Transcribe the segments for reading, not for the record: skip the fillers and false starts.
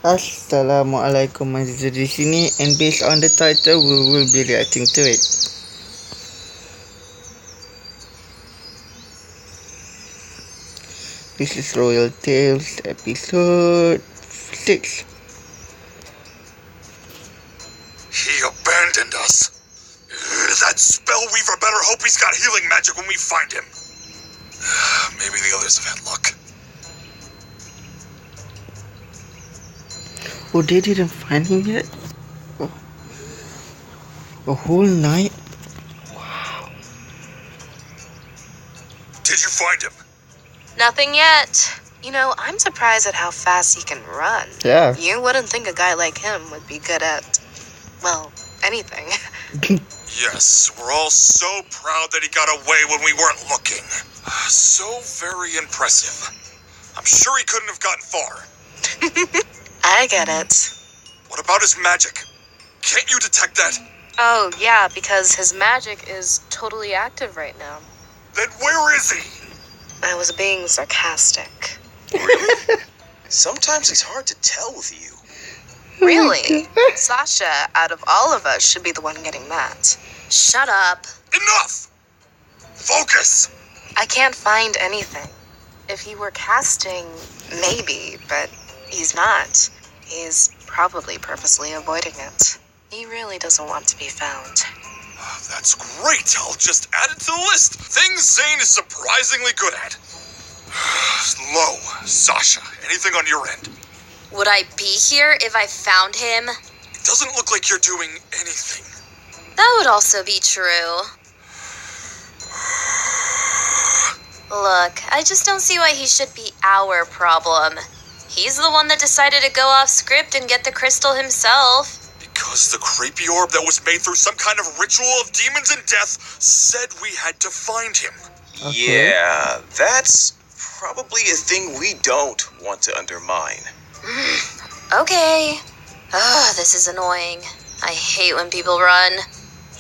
Assalamualaikum masih di sini, and based on the title we will be reacting to it. This is Royal Tales episode 6. He abandoned us. That spellweaver better hope he's got healing magic when we find him. Maybe the others have had luck. Oh, they didn't find him yet? Oh. A whole night? Wow. Did you find him? Nothing yet. You know, I'm surprised at how fast he can run. Yeah. You wouldn't think a guy like him would be good at, well, anything. Yes, we're all so proud that he got away when we weren't looking. So very impressive. I'm sure he couldn't have gotten far. I get it. What about his magic? Can't you detect that? Oh, yeah, because his magic is totally active right now. Then where is he? I was being sarcastic. Really? Sometimes he's hard to tell with you. Really? Sasha, out of all of us, should be the one getting mad. Shut up. Enough! Focus! I can't find anything. If he were casting, maybe, but he's not. He's probably purposely avoiding it. He really doesn't want to be found. That's great. I'll just add it to the list. Things Zane is surprisingly good at. Lo, Sasha, anything on your end? Would I be here if I found him? It doesn't look like you're doing anything. That would also be true. Look, I just don't see why he should be our problem. He's the one that decided to go off script and get the crystal himself. Because the creepy orb that was made through some kind of ritual of demons and death said we had to find him. Okay. Yeah, that's probably a thing we don't want to undermine. Okay. Ugh, this is annoying. I hate when people run.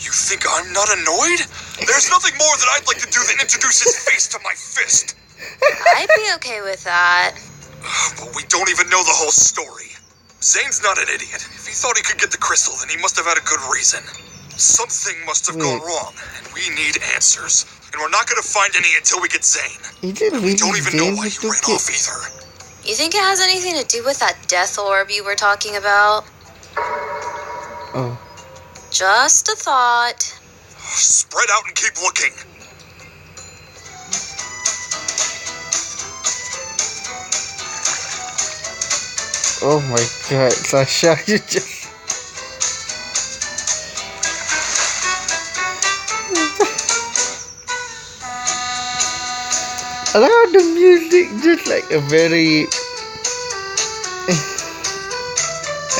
You think I'm not annoyed? There's nothing more that I'd like to do than introduce his face to my fist. I'd be okay with that. But we don't even know the whole story. Zane's not an idiot. If he thought he could get the crystal, then he must have had a good reason. Something must have gone wrong, and we need answers. And we're not going to find any until we get Zane. Is it really We don't even know Zane why who he ran took off it? either. You think it has anything to do with that death orb you were talking about? Oh. Just a thought. Spread out and keep looking. Oh my god, Sasha, you just... I like how the music just like a very...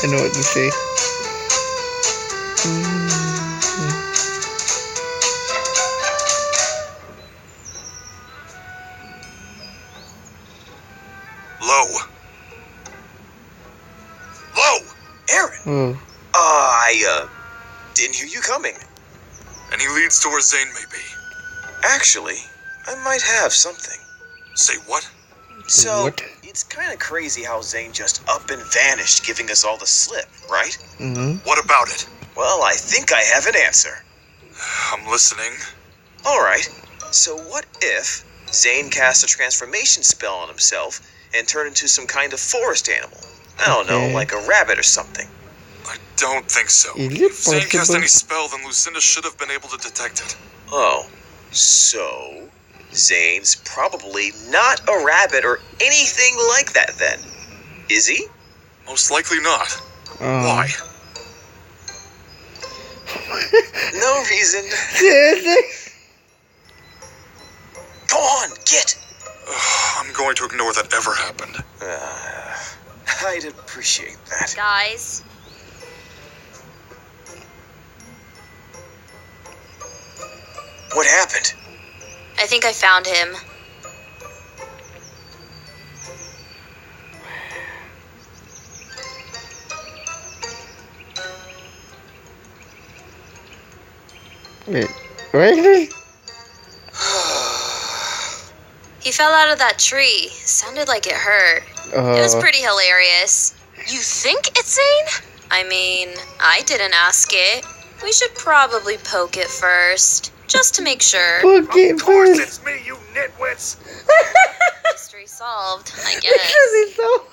I know what to say. Lo. Lo! Aaron! Oh. I didn't hear you coming. And he leads to where Zane may be. Actually, I might have something. Say what? So, What? it's kind of crazy how Zane just up and vanished, giving us all the slip, right? Mm-hmm. What about it? Well, I think I have an answer. I'm listening. Alright, so what if Zane cast a transformation spell on himself and turned into some kind of forest animal? I don't know, Okay. like a rabbit or something. I don't think so. Is it If Zane cast possible? any spell, then Lucinda should have been able to detect it. Oh, so Zane's probably not a rabbit or anything like that then. Is he? Most likely not. Why? No reason. Seriously? Go on, get! I'm going to ignore that ever happened. I'd appreciate that. Guys, What happened? I think I found him. Wait, really? He fell out of that tree. Sounded like it hurt. It was pretty hilarious. You think it's Zane? I mean, I didn't ask it. We should probably poke it first, just to make sure. Poke it Of course first. it's me, you nitwits. Mystery solved, I Because guess. it's so...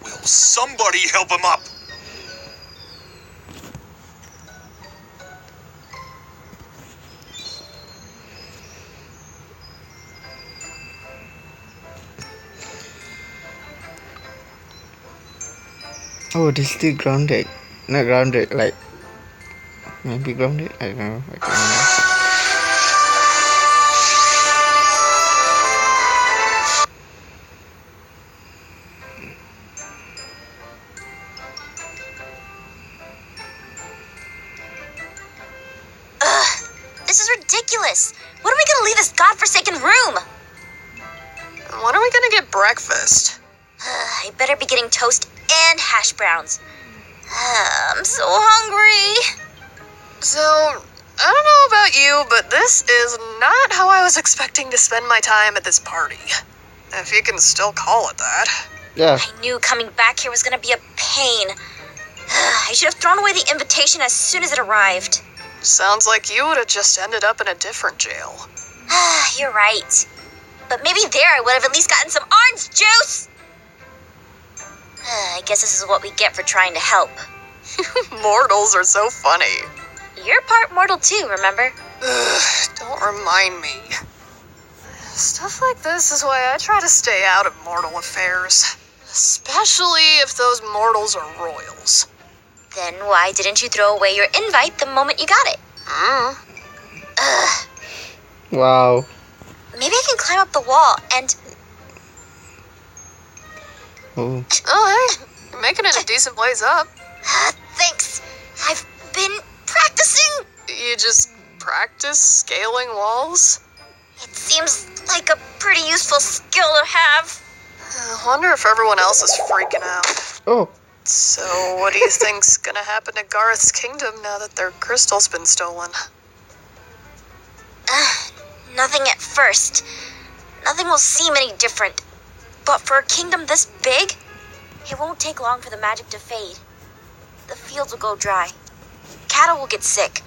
Will somebody help him up? Oh, they're still grounded. Not grounded, like... Maybe grounded? I don't know. I can't remember. This is ridiculous. When are we gonna leave this godforsaken room? When are we gonna get breakfast? I better be getting toast and hash browns. I'm so hungry. So, I don't know about you, but this is not how I was expecting to spend my time at this party. If you can still call it that. Yeah. I knew coming back here was gonna be a pain. I should have thrown away the invitation as soon as it arrived. Sounds like you would have just ended up in a different jail. You're right. But maybe there I would have at least gotten some orange juice. I guess this is what we get for trying to help. Mortals are so funny. You're part mortal too, remember? Don't remind me. Stuff like this is why I try to stay out of mortal affairs. Especially if those mortals are royals. Then why didn't you throw away your invite the moment you got it? Wow. Maybe I can climb up the wall and... Oh. Oh, hey, you're making it a decent place up. Thanks. I've been practicing. You just practice scaling walls? It seems like a pretty useful skill to have. I wonder if everyone else is freaking out. Oh. So, what do you think's gonna happen to Gareth's kingdom now that their crystal's been stolen? Nothing at first. Nothing will seem any different. But for a kingdom this big, it won't take long for the magic to fade. The fields will go dry. Cattle will get sick.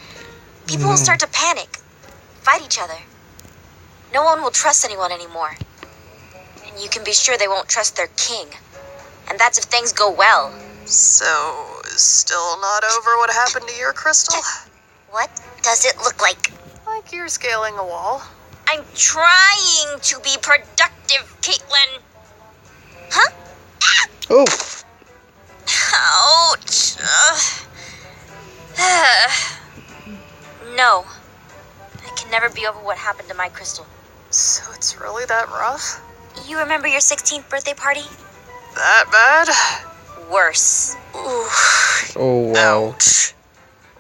People will start to panic, fight each other. No one will trust anyone anymore. And you can be sure they won't trust their king. And that's if things go well. So, still not over what happened to your crystal? What does it look like? Like you're scaling a wall. I'm trying to be productive, Caitlin. Huh? Oh. Ouch. No. I can never be over what happened to my crystal. So it's really that rough? You remember your 16th birthday party? That bad? Worse. Oof. Oh, wow. Ouch.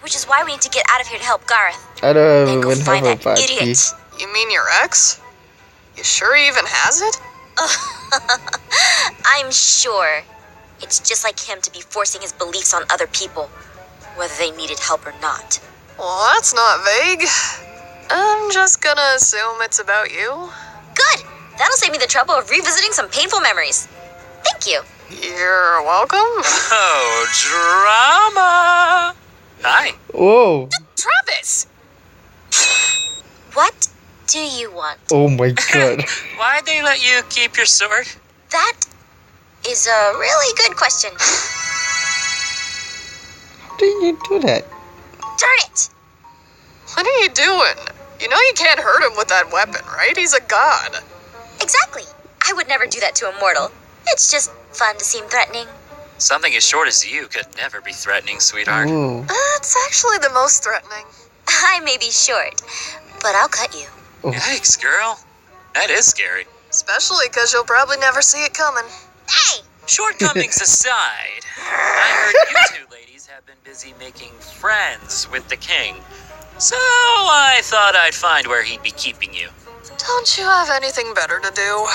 Which is why we need to get out of here to help Gareth. I don't Then go even find have a that party. idiot. You mean your ex? You sure he even has it? I'm sure. It's just like him to be forcing his beliefs on other people, whether they needed help or not. Well, that's not vague. I'm just gonna assume it's about you. Good! That'll save me the trouble of revisiting some painful memories. Thank you. You're welcome. Oh, drama! Hi. Whoa. Travis! What do you want? Oh my god. Why'd they let you keep your sword? That is a really good question. How did you do that? Darn it! What are you doing? You know you can't hurt him with that weapon, right? He's a god. Exactly. I would never do that to a mortal. It's just fun to seem threatening. Something as short as you could never be threatening, sweetheart. Whoa. It's actually the most threatening. I may be short, but I'll cut you. Oh. Yikes, girl. That is scary. Especially because you'll probably never see it coming. Hey! Shortcomings aside, I heard you two ladies have been busy making friends with the king. So I thought I'd find where he'd be keeping you. Don't you have anything better to do?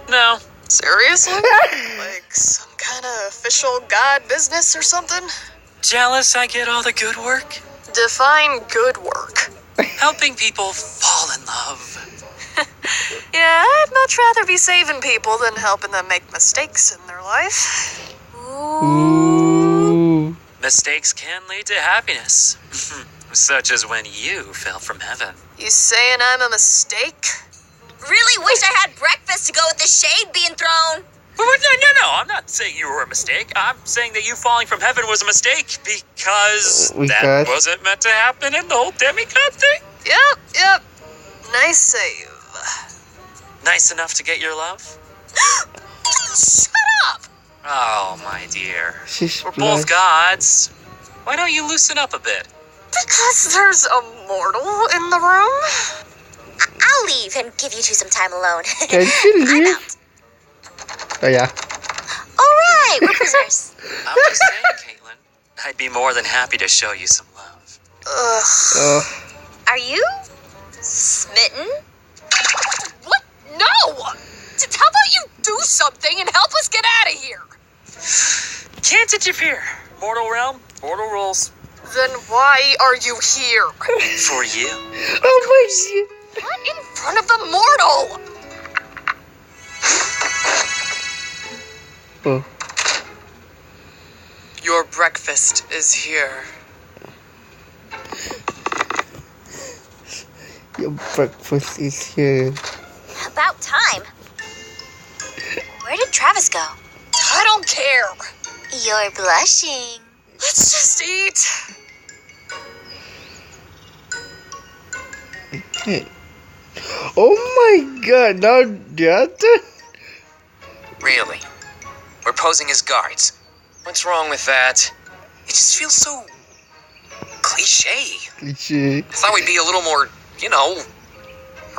No. Seriously? Like some kind of official god business or something? Jealous I get all the good work? Define good work. Helping people fall in love. Yeah, I'd much rather be saving people than helping them make mistakes in their life. Ooh. Mistakes can lead to happiness. Such as when you fell from heaven. You saying I'm a mistake? Really wish I had breakfast to go with the shade being thrown. No, I'm not saying you were a mistake. I'm saying that you falling from heaven was a mistake because that wasn't meant to happen in the whole demigod thing. Yep. Nice save. Nice enough to get your love? Shut up! Oh, my dear. She's We're both gods. Why don't you loosen up a bit? Because there's a mortal in the room? I'll leave and give you two some time alone. Can she I'm leave? out. Oh, yeah. Alright, we're prisoners. I'm just saying, Caitlin. I'd be more than happy to show you some love. Ugh. Are you smitten? What? No! How about you do something and help us get out of here? Can't interfere. Mortal realm, mortal rules. Then why are you here? For you. Oh my god. Not in front of the mortal! Oh. Your breakfast is here. Your breakfast is here. About time. Where did Travis go? I don't care. You're blushing. Let's just eat. Okay. Oh my god, now that? Really? We're posing as guards. What's wrong with that? It just feels so cliche. Cliche. I thought we'd be a little more,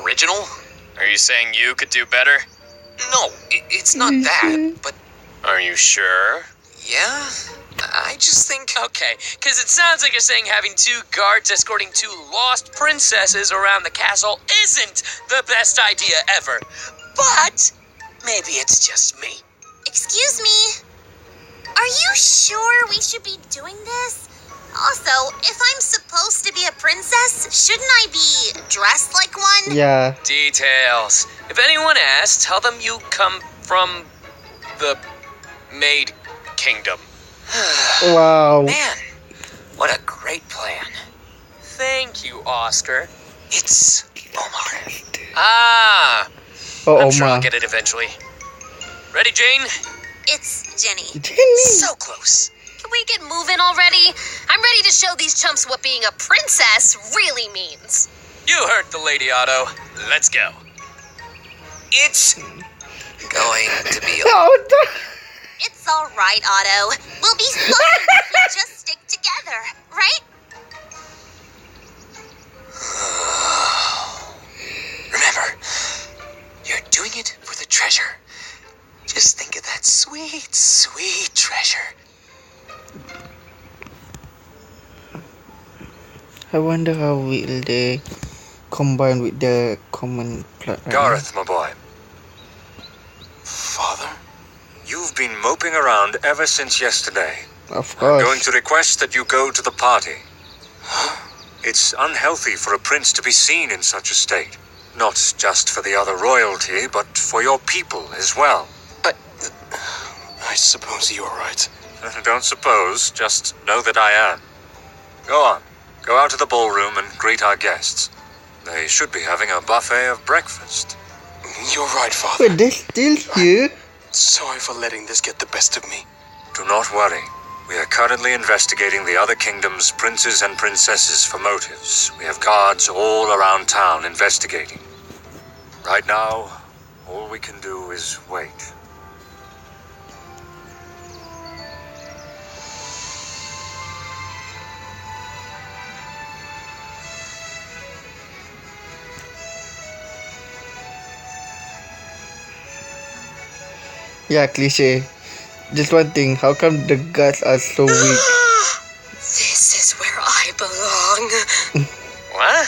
original. Are you saying you could do better? No, it's not that, but... Are you sure? Yeah? I just think... Okay, because it sounds like you're saying having two guards escorting two lost princesses around the castle isn't the best idea ever. But maybe it's just me. Excuse me. Are you sure we should be doing this? Also, if I'm supposed to be a princess, shouldn't I be dressed like one? Yeah. Details. If anyone asks, tell them you come from the Maid Kingdom. Wow. Man, what a great plan. Thank you, Oscar. It's Omar. Ah, Oh, I'm sure I'll Oma. get it eventually. Ready, Jane? It's Jenny. Jenny. So close. Can we get moving already? I'm ready to show these chumps what being a princess really means. You heard the lady, Otto. Let's go. It's going to be Oh, no. It's all right, Otto. We'll be fine if we just stick together, right? Remember, you're doing it for the treasure. Just think of that sweet, sweet treasure. I wonder how will they combine with the common plot. Right now. Gareth, my boy. Father? You've been moping around ever since yesterday. Of I'm going course. to request that you go to the party. It's unhealthy for a prince to be seen in such a state. Not just for the other royalty, but for your people as well. I suppose you're right. Don't suppose, just know that I am. Go on. Go out to the ballroom and greet our guests. They should be having a buffet of breakfast. You're right, Father. But they're still here. Sorry for letting this get the best of me. Do not worry. We are currently investigating the other kingdoms' princes and princesses for motives. We have guards all around town investigating. Right now, all we can do is wait. Yeah, cliche. Just one thing, how come the guards are so weak? This is where I belong. What?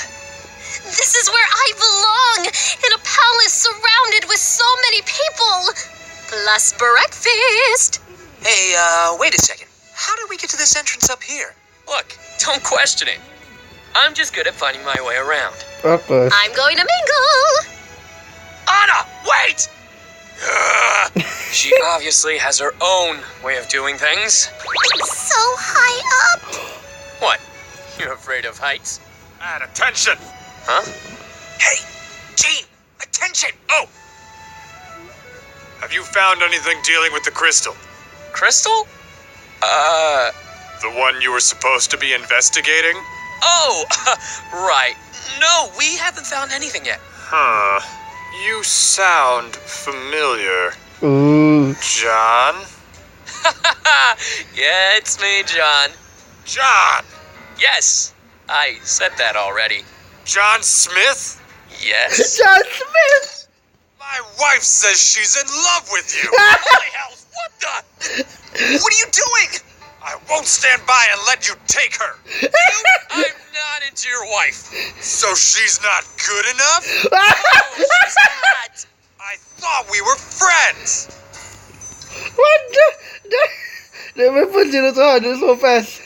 This is where I belong! In a palace surrounded with so many people! Plus breakfast! Hey, wait a second. How did we get to this entrance up here? Look, don't question it. I'm just good at finding my way around. Of course. I'm going to mingle! Anna, wait! She obviously has her own way of doing things. It's so high up. What? You're afraid of heights? And attention! Huh? Hey, Gene, attention! Oh! Have you found anything dealing with the crystal? Crystal? The one you were supposed to be investigating? Oh, right. No, we haven't found anything yet. Huh. You sound familiar. Ooh. John? Yeah, it's me, John. John! Yes, I said that already. John Smith? Yes. John Smith! My wife says she's in love with you! Holy hell, what the? What are you doing? I won't stand by and let you take her! I'm not into your wife. So she's not good enough? Oh, she's not. I thought we were friends! What the? They went for 0 to 100 so fast.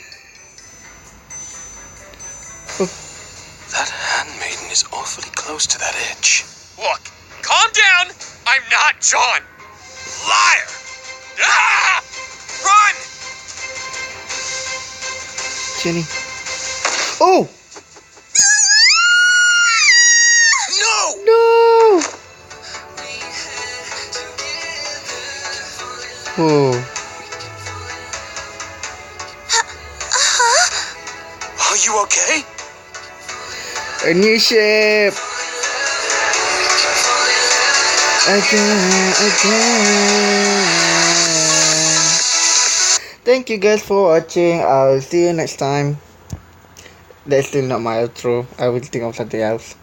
That handmaiden is awfully close to that edge. Look, calm down. I'm not John. Liar! Ah! Run! Jenny. Oh! No! No! Oh. Are you okay? A new ship! Again. Thank you guys for watching. I'll see you next time. That's still not my outro. I will think of something else.